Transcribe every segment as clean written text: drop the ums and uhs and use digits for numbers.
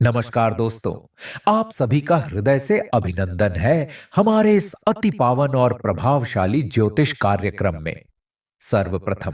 नमस्कार दोस्तों। आप सभी का हृदय से अभिनंदन है हमारे इस अति पावन और प्रभावशाली ज्योतिष कार्यक्रम में। सर्वप्रथम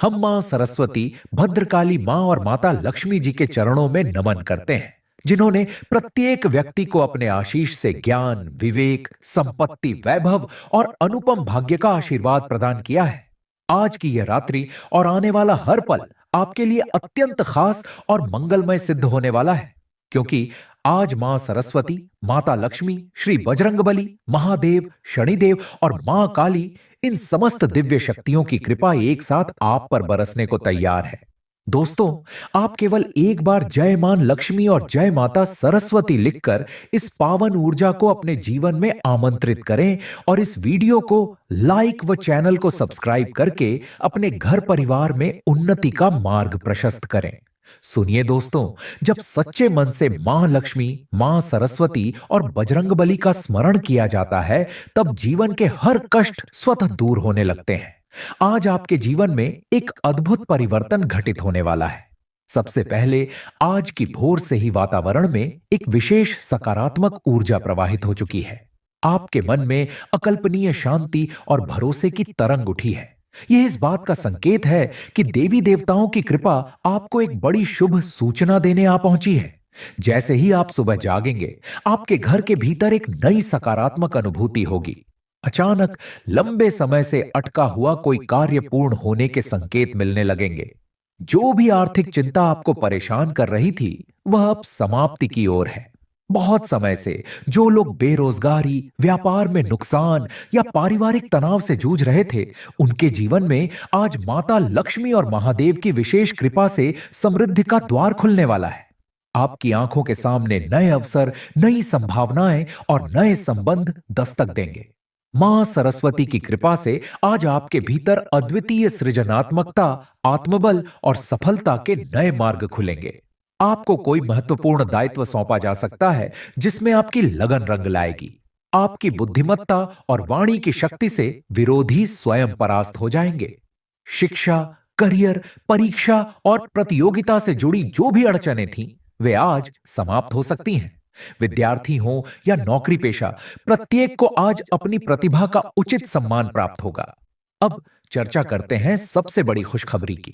हम मां सरस्वती, भद्रकाली मां और माता लक्ष्मी जी के चरणों में नमन करते हैं, जिन्होंने प्रत्येक व्यक्ति को अपने आशीष से ज्ञान, विवेक, संपत्ति, वैभव और अनुपम भाग्य का आशीर्वाद प्रदान किया है। आज की यह रात्रि और आने वाला हर पल आपके लिए अत्यंत खास और मंगलमय सिद्ध होने वाला है, क्योंकि आज मां सरस्वती, माता लक्ष्मी, श्री बजरंगबली, महादेव, शनिदेव और मां काली, इन समस्त दिव्य शक्तियों की कृपा एक साथ आप पर बरसने को तैयार है। दोस्तों, आप केवल एक बार जय मां लक्ष्मी और जय माता सरस्वती लिखकर इस पावन ऊर्जा को अपने जीवन में आमंत्रित करें और इस वीडियो को लाइक व चैनल को सब्सक्राइब करके अपने घर परिवार में उन्नति का मार्ग प्रशस्त करें। सुनिए दोस्तों, जब सच्चे मन से मां लक्ष्मी, मां सरस्वती और बजरंगबली का स्मरण किया जाता है, तब जीवन के हर कष्ट स्वतः दूर होने लगते हैं। आज आपके जीवन में एक अद्भुत परिवर्तन घटित होने वाला है। सबसे पहले आज की भोर से ही वातावरण में एक विशेष सकारात्मक ऊर्जा प्रवाहित हो चुकी है। आपके मन में अकल्पनीय शांति और भरोसे की तरंग उठी है। यह इस बात का संकेत है कि देवी देवताओं की कृपा आपको एक बड़ी शुभ सूचना देने आ पहुंची है। जैसे ही आप सुबह जागेंगे, आपके घर के भीतर एक नई सकारात्मक अनुभूति होगी। अचानक लंबे समय से अटका हुआ कोई कार्य पूर्ण होने के संकेत मिलने लगेंगे। जो भी आर्थिक चिंता आपको परेशान कर रही थी, वह अब समाप्ति की ओर है। बहुत समय से जो लोग बेरोजगारी, व्यापार में नुकसान या पारिवारिक तनाव से जूझ रहे थे, उनके जीवन में आज माता लक्ष्मी और महादेव की विशेष कृपा से समृद्धि का द्वार खुलने वाला है। आपकी आंखों के सामने नए अवसर, नई संभावनाएं और नए संबंध दस्तक देंगे। मां सरस्वती की कृपा से आज आपके भीतर अद्वितीय सृजनात्मकता, आत्मबल और सफलता के नए मार्ग खुलेंगे। आपको कोई महत्वपूर्ण दायित्व सौंपा जा सकता है, जिसमें आपकी लगन रंग लाएगी। आपकी बुद्धिमत्ता और वाणी की शक्ति से विरोधी स्वयं परास्त हो जाएंगे। शिक्षा, करियर, परीक्षा और प्रतियोगिता से जुड़ी जो भी अड़चनें थीं, वे आज समाप्त हो सकती हैं। विद्यार्थी हो या नौकरी पेशा, प्रत्येक को आज अपनी प्रतिभा का उचित सम्मान प्राप्त होगा। अब चर्चा करते हैं सबसे बड़ी खुशखबरी की।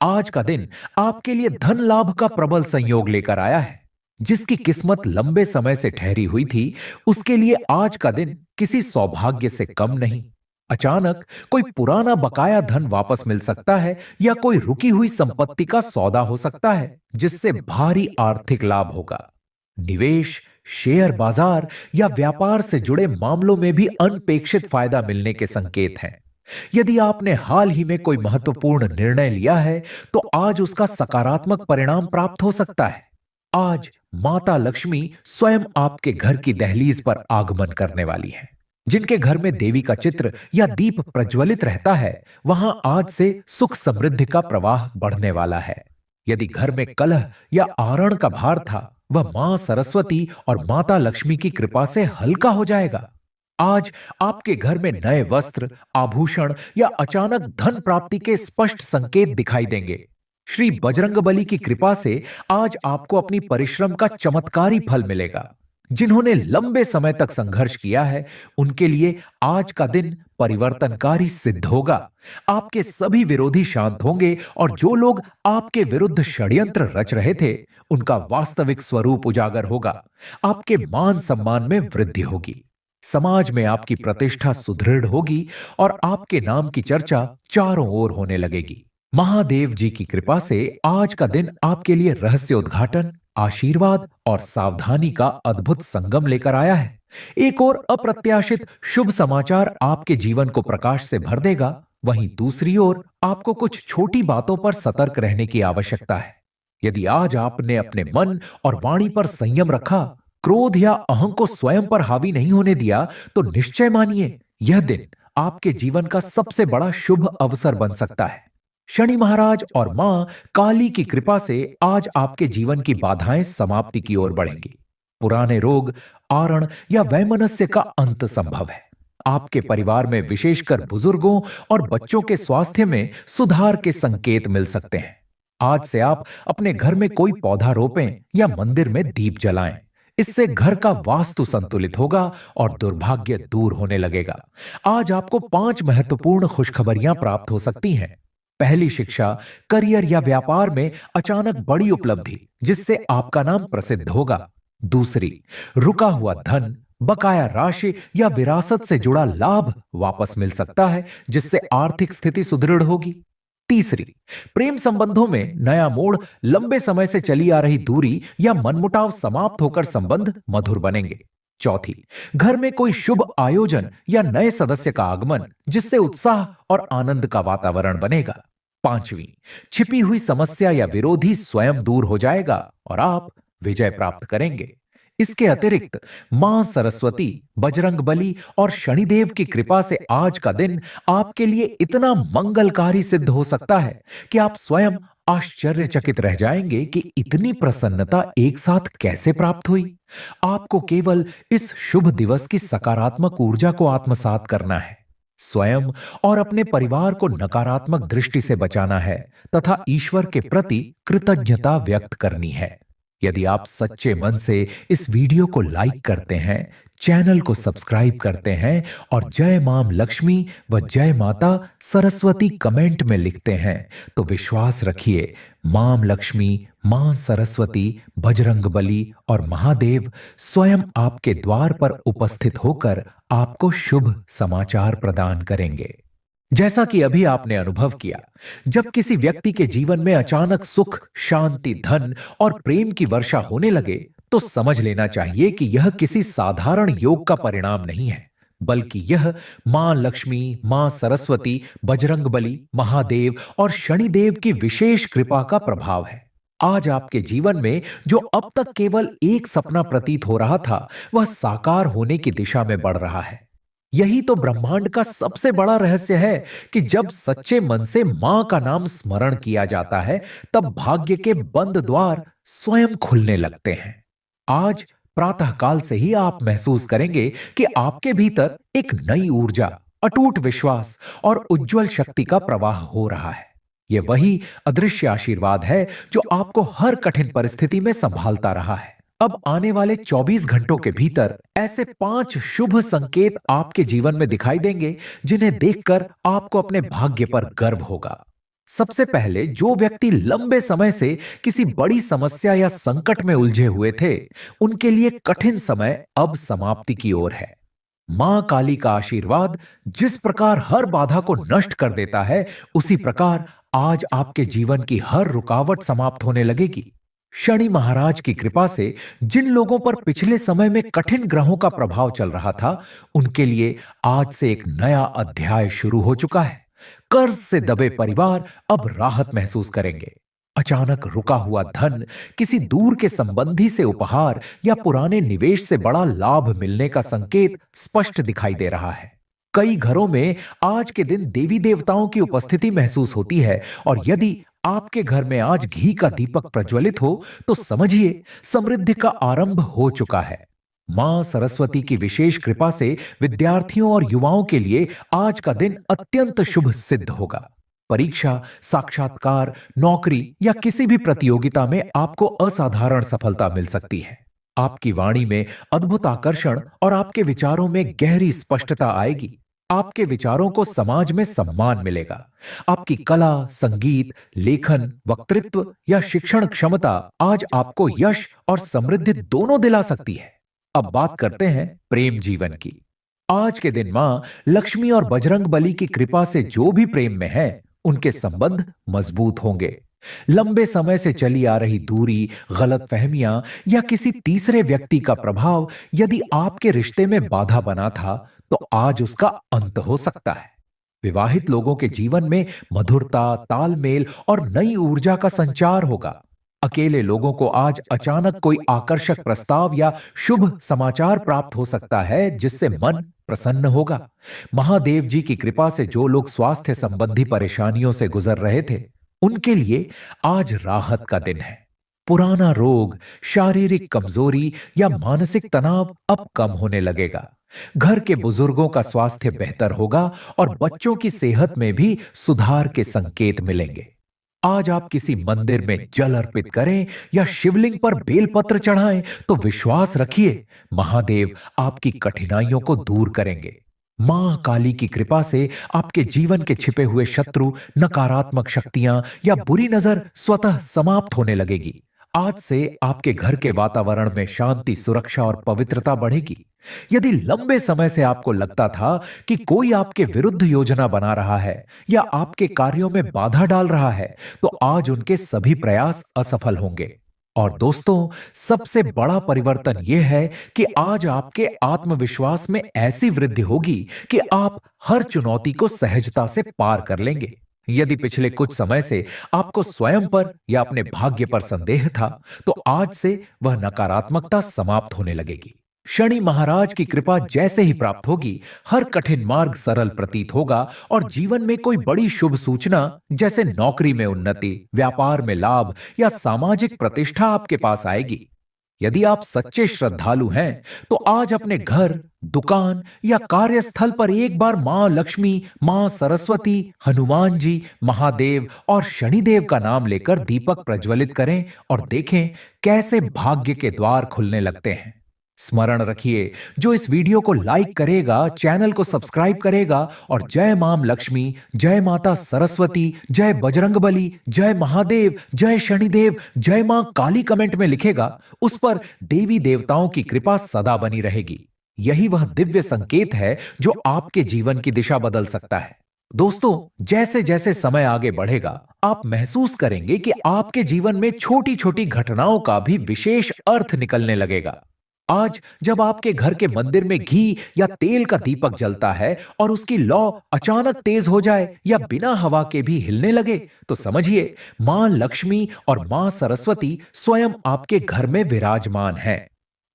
आज का दिन आपके लिए धन लाभ का प्रबल संयोग लेकर आया है। जिसकी किस्मत लंबे समय से ठहरी हुई थी, उसके लिए आज का दिन किसी सौभाग्य से कम नहीं। अचानक कोई पुराना बकाया धन वापस मिल सकता है या कोई रुकी हुई संपत्ति का सौदा हो सकता है, जिससे भारी आर्थिक लाभ होगा। निवेश, शेयर बाजार या व्यापार से जुड़े मामलों में भी अनपेक्षित फायदा मिलने के संकेत हैं। यदि आपने हाल ही में कोई महत्वपूर्ण निर्णय लिया है, तो आज उसका सकारात्मक परिणाम प्राप्त हो सकता है। आज माता लक्ष्मी स्वयं आपके घर की दहलीज पर आगमन करने वाली है। जिनके घर में देवी का चित्र या दीप प्रज्वलित रहता है, वहां आज से सुख समृद्धि का प्रवाह बढ़ने वाला है। यदि घर में कलह या आरण का भार था, वह मां सरस्वती और माता लक्ष्मी की कृपा से हल्का हो जाएगा। आज आपके घर में नए वस्त्र, आभूषण या अचानक धन प्राप्ति के स्पष्ट संकेत दिखाई देंगे। श्री बजरंगबली की कृपा से आज आपको अपनी परिश्रम का चमत्कारी फल मिलेगा। जिन्होंने लंबे समय तक संघर्ष किया है, उनके लिए आज का दिन परिवर्तनकारी सिद्ध होगा। आपके सभी विरोधी शांत होंगे और जो लोग आपके विरुद्ध षड्यंत्र रच रहे थे, उनका वास्तविक स्वरूप उजागर होगा। आपके मान सम्मान में वृद्धि होगी। समाज में आपकी प्रतिष्ठा सुदृढ़ होगी और आपके नाम की चर्चा चारों ओर होने लगेगी। महादेव जी की कृपा से आज का दिन आपके लिए रहस्य उद्घाटन, आशीर्वाद और सावधानी का अद्भुत संगम लेकर आया है। एक और अप्रत्याशित शुभ समाचार आपके जीवन को प्रकाश से भर देगा, वहीं दूसरी ओर आपको कुछ छोटी बातों पर सतर्क रहने की आवश्यकता है। यदि आज आपने अपने मन और वाणी पर संयम रखा, क्रोध या अहं को स्वयं पर हावी नहीं होने दिया, तो निश्चय मानिए यह दिन आपके जीवन का सबसे बड़ा शुभ अवसर बन सकता है। शनि महाराज और मां काली की कृपा से आज आपके जीवन की बाधाएं समाप्ति की ओर बढ़ेंगी। पुराने रोग, आरण या वैमनस्य का अंत संभव है। आपके परिवार में विशेषकर बुजुर्गों और बच्चों के स्वास्थ्य में सुधार के संकेत मिल सकते हैं। आज से आप अपने घर में कोई पौधा रोपें या मंदिर में दीप जलाएं। इससे घर का वास्तु संतुलित होगा और दुर्भाग्य दूर होने लगेगा। आज आपको 5 महत्वपूर्ण खुशखबरियां प्राप्त हो सकती हैं। पहली शिक्षा, करियर या व्यापार में अचानक बड़ी उपलब्धि जिससे आपका नाम प्रसिद्ध होगा। दूसरी, रुका हुआ धन, बकाया राशि या विरासत से जुड़ा लाभ वापस मिल सकता है जिससे आर्थिक स्थिति सुदृढ़ होगी। तीसरी, प्रेम संबंधों में नया मोड़, लंबे समय से चली आ रही दूरी या मनमुटाव समाप्त होकर संबंध मधुर बनेंगे। चौथी, घर में कोई शुभ आयोजन या नए सदस्य का आगमन जिससे उत्साह और आनंद का वातावरण बनेगा। पांचवी, छिपी हुई समस्या या विरोधी स्वयं दूर हो जाएगा और आप विजय प्राप्त करेंगे। इसके अतिरिक्त मां सरस्वती, बजरंगबली और शनिदेव की कृपा से आज का दिन आपके लिए इतना मंगलकारी सिद्ध हो सकता है कि आप स्वयं आश्चर्यचकित रह जाएंगे कि इतनी प्रसन्नता एक साथ कैसे प्राप्त हुई। आपको केवल इस शुभ दिवस की सकारात्मक ऊर्जा को आत्मसात करना है, स्वयं और अपने परिवार को नकारात्मक दृष्टि से बचाना है तथा ईश्वर के प्रति कृतज्ञता व्यक्त करनी है। यदि आप सच्चे मन से इस वीडियो को लाइक करते हैं, चैनल को सब्सक्राइब करते हैं और जय मां लक्ष्मी व जय माता सरस्वती कमेंट में लिखते हैं, तो विश्वास रखिए मां लक्ष्मी, मां सरस्वती, बजरंगबली और महादेव स्वयं आपके द्वार पर उपस्थित होकर आपको शुभ समाचार प्रदान करेंगे। जैसा कि अभी आपने अनुभव किया, जब किसी व्यक्ति के जीवन में अचानक सुख, शांति, धन और प्रेम की वर्षा होने लगे तो समझ लेना चाहिए कि यह किसी साधारण योग का परिणाम नहीं है, बल्कि यह मां लक्ष्मी, मां सरस्वती, बजरंगबली, महादेव और शनिदेव की विशेष कृपा का प्रभाव है। आज आपके जीवन में जो अब तक केवल एक सपना प्रतीत हो रहा था, वह साकार होने की दिशा में बढ़ रहा है। यही तो ब्रह्मांड का सबसे बड़ा रहस्य है कि जब सच्चे मन से मां का नाम स्मरण किया जाता है, तब भाग्य के बंद द्वार स्वयं खुलने लगते हैं। आज प्रातःकाल से ही आप महसूस करेंगे कि आपके भीतर एक नई ऊर्जा, अटूट विश्वास और उज्जवल शक्ति का प्रवाह हो रहा है। यह वही अदृश्य आशीर्वाद है जो आपको हर कठिन परिस्थिति में संभालता रहा है। अब आने वाले 24 घंटों के भीतर ऐसे 5 शुभ संकेत आपके जीवन में दिखाई देंगे जिन्हें देखकर आपको अपने भाग्य पर गर्व होगा। सबसे पहले, जो व्यक्ति लंबे समय से किसी बड़ी समस्या या संकट में उलझे हुए थे, उनके लिए कठिन समय अब समाप्ति की ओर है। मां काली का आशीर्वाद जिस प्रकार हर बाधा को नष्ट कर देता है, उसी प्रकार आज आपके जीवन की हर रुकावट समाप्त होने लगेगी। शनि महाराज की कृपा से जिन लोगों पर पिछले समय में कठिन ग्रहों का प्रभाव चल रहा था, उनके लिए आज से एक नया अध्याय शुरू हो चुका है। कर्ज से दबे परिवार अब राहत महसूस करेंगे। अचानक रुका हुआ धन, किसी दूर के संबंधी से उपहार या पुराने निवेश से बड़ा लाभ मिलने का संकेत स्पष्ट दिखाई दे रहा है। कई घरों में आज के दिन देवी देवताओं की उपस्थिति महसूस होती है और यदि आपके घर में आज घी का दीपक प्रज्वलित हो तो समझिए समृद्धि का आरंभ हो चुका है। मां सरस्वती की विशेष कृपा से विद्यार्थियों और युवाओं के लिए आज का दिन अत्यंत शुभ सिद्ध होगा। परीक्षा, साक्षात्कार, नौकरी या किसी भी प्रतियोगिता में आपको असाधारण सफलता मिल सकती है। आपकी वाणी में अद्भुत आकर्षण और आपके विचारों में गहरी स्पष्टता आएगी। आपके विचारों को समाज में सम्मान मिलेगा। आपकी कला, संगीत, लेखन, वक्तृत्व या शिक्षण क्षमता आज आपको यश और समृद्धि दोनों दिला सकती है। अब बात करते हैं प्रेम जीवन की। आज के दिन मां लक्ष्मी और बजरंगबली की कृपा से जो भी प्रेम में है, उनके संबंध मजबूत होंगे। लंबे समय से चली आ रही दूरी, गलतफहमियां या किसी तीसरे व्यक्ति का प्रभाव यदि आपके रिश्ते में बाधा बना था, तो आज उसका अंत हो सकता है। विवाहित लोगों के जीवन में मधुरता, तालमेल और नई ऊर्जा का संचार होगा। अकेले लोगों को आज अचानक कोई आकर्षक प्रस्ताव या शुभ समाचार प्राप्त हो सकता है जिससे मन प्रसन्न होगा। महादेव जी की कृपा से जो लोग स्वास्थ्य संबंधी परेशानियों से गुजर रहे थे, उनके लिए आज राहत का दिन है। पुराना रोग, शारीरिक कमजोरी या मानसिक तनाव अब कम होने लगेगा। घर के बुजुर्गों का स्वास्थ्य बेहतर होगा और बच्चों की सेहत में भी सुधार के संकेत मिलेंगे। आज आप किसी मंदिर में जल अर्पित करें या शिवलिंग पर बेलपत्र चढ़ाएं तो विश्वास रखिए, महादेव आपकी कठिनाइयों को दूर करेंगे। मां काली की कृपा से आपके जीवन के छिपे हुए शत्रु, नकारात्मक शक्तियां या बुरी नजर स्वतः समाप्त होने लगेगी। आज से आपके घर के वातावरण में शांति, सुरक्षा और पवित्रता बढ़ेगी। यदि लंबे समय से आपको लगता था कि कोई आपके विरुद्ध योजना बना रहा है या आपके कार्यों में बाधा डाल रहा है, तो आज उनके सभी प्रयास असफल होंगे। और दोस्तों, सबसे बड़ा परिवर्तन यह है कि आज आपके आत्मविश्वास में ऐसी वृद्धि होगी कि आप हर चुनौती को सहजता से पार कर लेंगे। यदि पिछले कुछ समय से आपको स्वयं पर या अपने भाग्य पर संदेह था, तो आज से वह नकारात्मकता समाप्त होने लगेगी। शनि महाराज की कृपा जैसे ही प्राप्त होगी, हर कठिन मार्ग सरल प्रतीत होगा और जीवन में कोई बड़ी शुभ सूचना, जैसे नौकरी में उन्नति, व्यापार में लाभ या सामाजिक प्रतिष्ठा आपके पास आएगी। यदि आप सच्चे श्रद्धालु हैं, तो आज अपने घर, दुकान या कार्यस्थल पर एक बार मां लक्ष्मी, मां सरस्वती, हनुमान जी, महादेव और शनिदेव का नाम लेकर दीपक प्रज्वलित करें और देखें कैसे भाग्य के द्वार खुलने लगते हैं। स्मरण रखिए, जो इस वीडियो को लाइक करेगा, चैनल को सब्सक्राइब करेगा और जय मां लक्ष्मी, जय माता सरस्वती, जय बजरंगबली, जय महादेव, जय शनिदेव, जय मां काली कमेंट में लिखेगा, उस पर देवी देवताओं की कृपा सदा बनी रहेगी। यही वह दिव्य संकेत है जो आपके जीवन की दिशा बदल सकता है। दोस्तों, जैसे जैसे समय आगे बढ़ेगा, आप महसूस करेंगे कि आपके जीवन में छोटी छोटी घटनाओं का भी विशेष अर्थ निकलने लगेगा। आज जब आपके घर के मंदिर में घी या तेल का दीपक जलता है और उसकी लौ अचानक तेज हो जाए या बिना हवा के भी हिलने लगे, तो समझिए मां लक्ष्मी और मां सरस्वती स्वयं आपके घर में विराजमान हैं।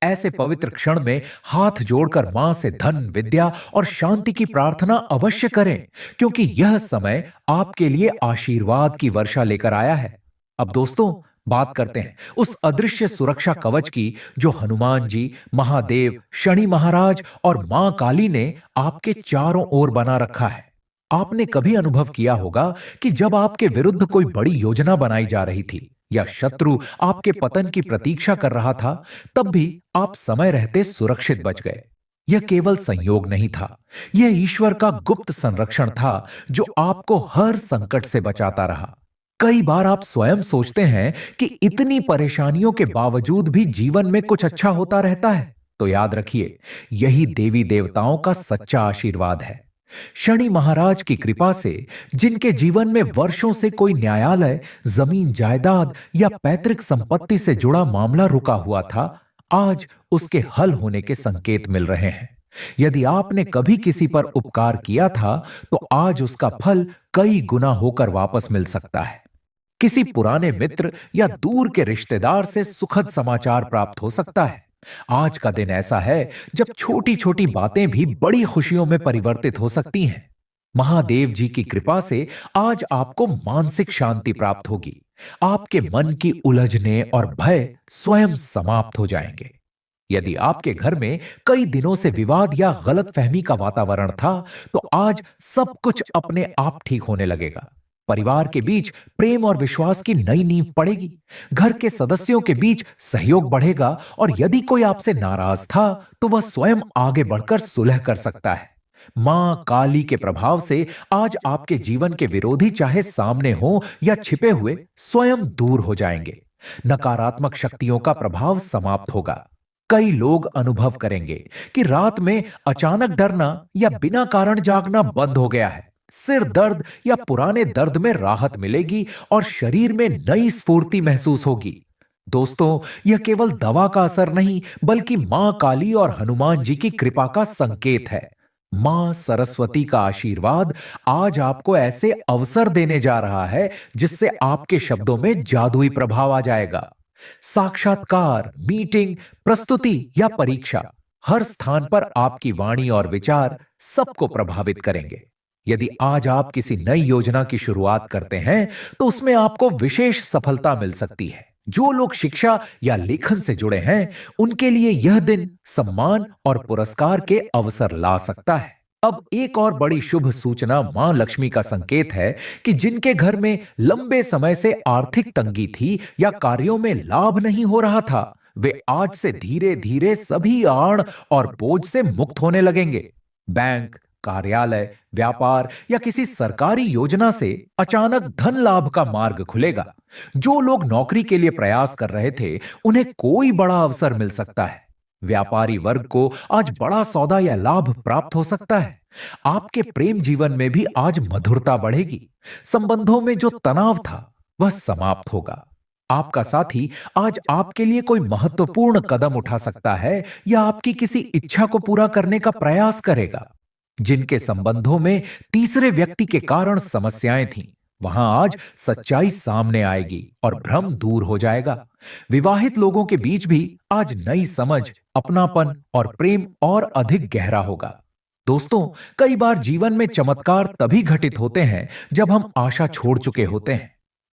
ऐसे पवित्र क्षण में हाथ जोड़कर मां से धन, विद्या और शांति की प्रार्थना अवश्य करें, क्योंकि यह समय आपके लिए आशीर्वाद की वर्षा लेकर आया है। अब दोस्तों, बात करते हैं उस अदृश्य सुरक्षा कवच की जो हनुमान जी, महादेव, शनि महाराज और मां काली ने आपके चारों ओर बना रखा है। आपने कभी अनुभव किया होगा कि जब आपके विरुद्ध कोई बड़ी योजना बनाई जा रही थी या शत्रु आपके पतन की प्रतीक्षा कर रहा था, तब भी आप समय रहते सुरक्षित बच गए। यह केवल संयोग नहीं था, यह ईश्वर का गुप्त संरक्षण था जो आपको हर संकट से बचाता रहा। कई बार आप स्वयं सोचते हैं कि इतनी परेशानियों के बावजूद भी जीवन में कुछ अच्छा होता रहता है, तो याद रखिए, यही देवी देवताओं का सच्चा आशीर्वाद है। शनि महाराज की कृपा से जिनके जीवन में वर्षों से कोई न्यायालय, जमीन जायदाद या पैतृक संपत्ति से जुड़ा मामला रुका हुआ था, आज उसके हल होने के संकेत मिल रहे हैं। यदि आपने कभी किसी पर उपकार किया था, तो आज उसका फल कई गुना होकर वापस मिल सकता है। किसी पुराने मित्र या दूर के रिश्तेदार से सुखद समाचार प्राप्त हो सकता है। आज का दिन ऐसा है जब छोटी छोटी बातें भी बड़ी खुशियों में परिवर्तित हो सकती हैं। महादेव जी की कृपा से आज आपको मानसिक शांति प्राप्त होगी। आपके मन की उलझने और भय स्वयं समाप्त हो जाएंगे। यदि आपके घर में कई दिनों से विवाद या गलतफहमी का वातावरण था, तो आज सब कुछ अपने आप ठीक होने लगेगा। परिवार के बीच प्रेम और विश्वास की नई नींव पड़ेगी। घर के सदस्यों के बीच सहयोग बढ़ेगा और यदि कोई आपसे नाराज था, तो वह स्वयं आगे बढ़कर सुलह कर सकता है। मां काली के प्रभाव से आज आपके जीवन के विरोधी, चाहे सामने हो या छिपे हुए, स्वयं दूर हो जाएंगे। नकारात्मक शक्तियों का प्रभाव समाप्त होगा। कई लोग अनुभव करेंगे कि रात में अचानक डरना या बिना कारण जागना बंद हो गया है। सिर दर्द या पुराने दर्द में राहत मिलेगी और शरीर में नई स्फूर्ति महसूस होगी। दोस्तों, यह केवल दवा का असर नहीं, बल्कि मां काली और हनुमान जी की कृपा का संकेत है। मां सरस्वती का आशीर्वाद आज आपको ऐसे अवसर देने जा रहा है जिससे आपके शब्दों में जादुई प्रभाव आ जाएगा। साक्षात्कार, मीटिंग, प्रस्तुति या परीक्षा, हर स्थान पर आपकी वाणी और विचार सबको प्रभावित करेंगे। यदि आज आप किसी नई योजना की शुरुआत करते हैं, तो उसमें आपको विशेष सफलता मिल सकती है। जो लोग शिक्षा या लेखन से जुड़े हैं, उनके लिए यह दिन सम्मान और पुरस्कार के अवसर ला सकता है। अब एक और बड़ी शुभ सूचना मां लक्ष्मी का संकेत है कि जिनके घर में लंबे समय से आर्थिक तंगी थी या कार्यों में लाभ नहीं हो रहा था, वे आज से धीरे धीरे सभी आड़ और बोझ से मुक्त होने लगेंगे। बैंक, कार्यालय, व्यापार या किसी सरकारी योजना से अचानक धन लाभ का मार्ग खुलेगा। जो लोग नौकरी के लिए प्रयास कर रहे थे, उन्हें कोई बड़ा अवसर मिल सकता है। व्यापारी वर्ग को आज बड़ा सौदा या लाभ प्राप्त हो सकता है। आपके प्रेम जीवन में भी आज मधुरता बढ़ेगी। संबंधों में जो तनाव था वह समाप्त होगा। आपका साथी आज आपके लिए कोई महत्वपूर्ण कदम उठा सकता है या आपकी किसी इच्छा को पूरा करने का प्रयास करेगा। जिनके संबंधों में तीसरे व्यक्ति के कारण समस्याएं थीं, वहां आज सच्चाई सामने आएगी और भ्रम दूर हो जाएगा। विवाहित लोगों के बीच भी आज नई समझ, अपनापन और प्रेम और अधिक गहरा होगा। दोस्तों, कई बार जीवन में चमत्कार तभी घटित होते हैं जब हम आशा छोड़ चुके होते हैं।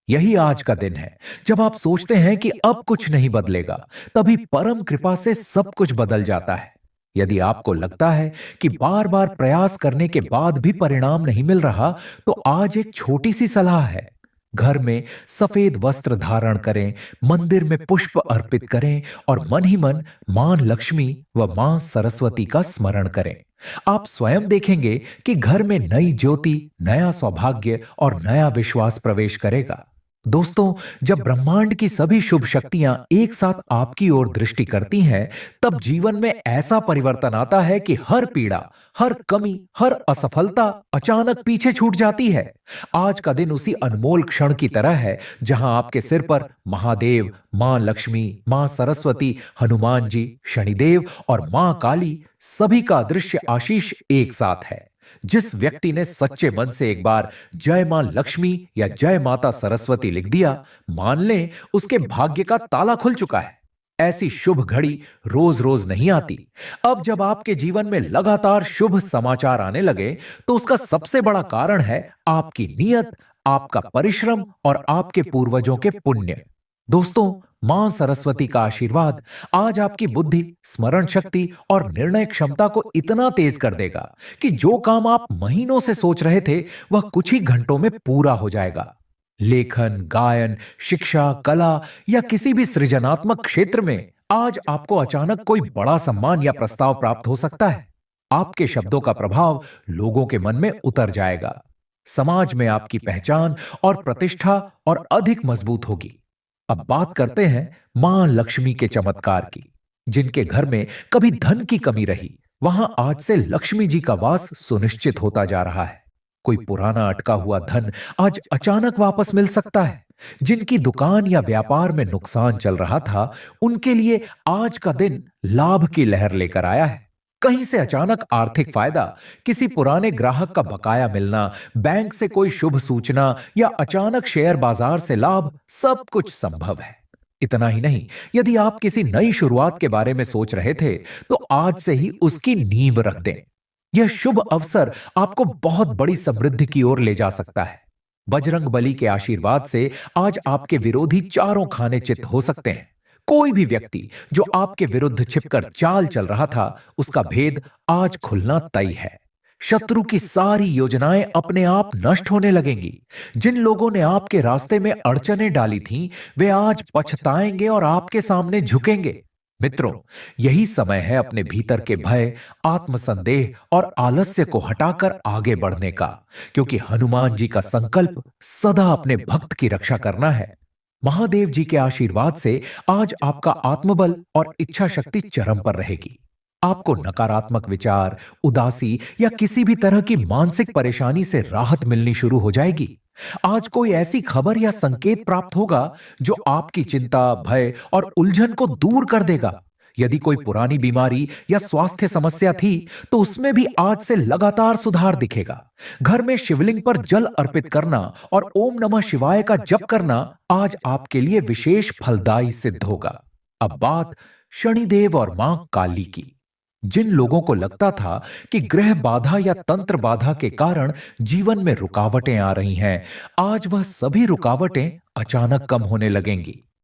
यही आज का दिन है जब आप सोचते हैं कि अब कुछ नहीं बदलेगा, तभी परम कृपा से सब कुछ बदल जाता है। यदि आपको लगता है कि बार बार प्रयास करने के बाद भी परिणाम नहीं मिल रहा, तो आज एक छोटी सी सलाह है। घर में सफेद वस्त्र धारण करें, मंदिर में पुष्प अर्पित करें और मन ही मन मां लक्ष्मी व मां सरस्वती का स्मरण करें। आप स्वयं देखेंगे कि घर में नई ज्योति, नया सौभाग्य और नया विश्वास प्रवेश करेगा। दोस्तों, जब ब्रह्मांड की सभी शुभ शक्तियां एक साथ आपकी ओर दृष्टि करती हैं, तब जीवन में ऐसा परिवर्तन आता है कि हर पीड़ा, हर कमी, हर असफलता अचानक पीछे छूट जाती है। आज का दिन उसी अनमोल क्षण की तरह है जहां आपके सिर पर महादेव, मां लक्ष्मी, मां सरस्वती, हनुमान जी, शनिदेव और मां काली सभी का दृश्य आशीष एक साथ है। जिस व्यक्ति ने सच्चे मन से एक बार जय मां लक्ष्मी या जय माता सरस्वती लिख दिया, मान लें उसके भाग्य का ताला खुल चुका है। ऐसी शुभ घड़ी रोज रोज नहीं आती। अब जब आपके जीवन में लगातार शुभ समाचार आने लगे, तो उसका सबसे बड़ा कारण है आपकी नीयत, आपका परिश्रम और आपके पूर्वजों के पुण्य। दोस्तों, मां सरस्वती का आशीर्वाद आज आपकी बुद्धि, स्मरण शक्ति और निर्णय क्षमता को इतना तेज कर देगा कि जो काम आप महीनों से सोच रहे थे, वह कुछ ही घंटों में पूरा हो जाएगा। लेखन, गायन, शिक्षा, कला या किसी भी सृजनात्मक क्षेत्र में आज आपको अचानक कोई बड़ा सम्मान या प्रस्ताव प्राप्त हो सकता है। आपके शब्दों का प्रभाव लोगों के मन में उतर जाएगा। समाज में आपकी पहचान और प्रतिष्ठा और अधिक मजबूत होगी। अब बात करते हैं मां लक्ष्मी के चमत्कार की। जिनके घर में कभी धन की कमी रही, वहां आज से लक्ष्मी जी का वास सुनिश्चित होता जा रहा है। कोई पुराना अटका हुआ धन आज अचानक वापस मिल सकता है। जिनकी दुकान या व्यापार में नुकसान चल रहा था, उनके लिए आज का दिन लाभ की लहर लेकर आया है। कहीं से अचानक आर्थिक फायदा, किसी पुराने ग्राहक का बकाया मिलना, बैंक से कोई शुभ सूचना या अचानक शेयर बाजार से लाभ, सब कुछ संभव है। इतना ही नहीं, यदि आप किसी नई शुरुआत के बारे में सोच रहे थे, तो आज से ही उसकी नींव रख दें। यह शुभ अवसर आपको बहुत बड़ी समृद्धि की ओर ले जा सकता है। बजरंग बली के आशीर्वाद से आज आपके विरोधी चारों खाने चित हो सकते हैं। कोई भी व्यक्ति जो आपके विरुद्ध छिपकर चाल चल रहा था, उसका भेद आज खुलना तय है। शत्रु की सारी योजनाएं अपने आप नष्ट होने लगेंगी। जिन लोगों ने आपके रास्ते में अड़चनें डाली थीं, वे आज पछताएंगे और आपके सामने झुकेंगे। मित्रों, यही समय है अपने भीतर के भय, आत्मसंदेह और आलस्य को हटाकर आगे बढ़ने का, क्योंकि हनुमान जी का संकल्प सदा अपने भक्त की रक्षा करना है। महादेव जी के आशीर्वाद से आज आपका आत्मबल और इच्छा शक्ति चरम पर रहेगी। आपको नकारात्मक विचार, उदासी या किसी भी तरह की मानसिक परेशानी से राहत मिलनी शुरू हो जाएगी। आज कोई ऐसी खबर या संकेत प्राप्त होगा जो आपकी चिंता, भय और उलझन को दूर कर देगा। यदि कोई पुरानी बीमारी या स्वास्थ्य समस्या थी, तो उसमें भी आज से लगातार सुधार दिखेगा। घर में शिवलिंग पर जल अर्पित करना और ओम नमः शिवाय का जप करना आज आपके लिए विशेष फलदायी सिद्ध होगा। अब बात शनिदेव और मां काली की। जिन लोगों को लगता था कि ग्रह बाधा या तंत्र बाधा के कारण जीवन में रुकावटें आ रही हैं, आज वह सभी रुकावटें अचानक कम होने लगेंगी।